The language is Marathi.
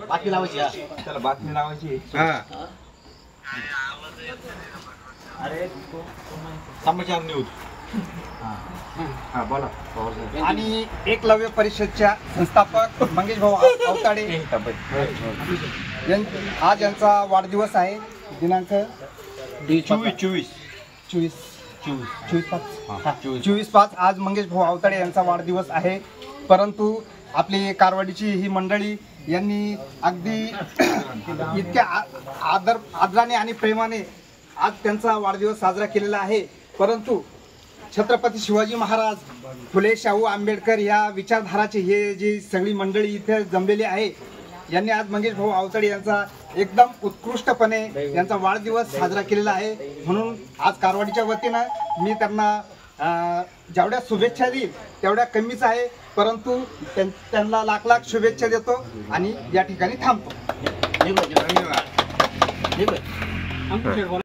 बाकी लावायची त्याला बातमी लावायची समाचार न्यूज बोला। आणि एकलव्य परिषदच्या संस्थापक मंगेश भाऊ अवताडे आज यांचा वाढदिवस आहे दिनांक 24/5 आज मंगेश भाऊ अवताडे यांचा वाढदिवस आहे। परंतु आपली कारवाडीची ही मंडळी यांनी अगदी इतक्या आदराने आणि प्रेमाने आज त्यांचा वाढदिवस साजरा केलेला आहे। परंतु छत्रपती शिवाजी महाराज, फुले शाहू आंबेडकर या विचारधाराचे हे जी सगळी मंडळी इथे जमलेली आहे, यांनी आज मंगेश भाऊ अवताडे यांचा एकदम उत्कृष्टपणे यांचा वाढदिवस साजरा केलेला आहे। म्हणून आज कारवाडीच्या वतीनं मी त्यांना जेवढ्या शुभेच्छा देईल तेवढ्या कमीच आहे, परंतु त्यांना लाख लाख शुभेच्छा देतो आणि या ठिकाणी थांबतो।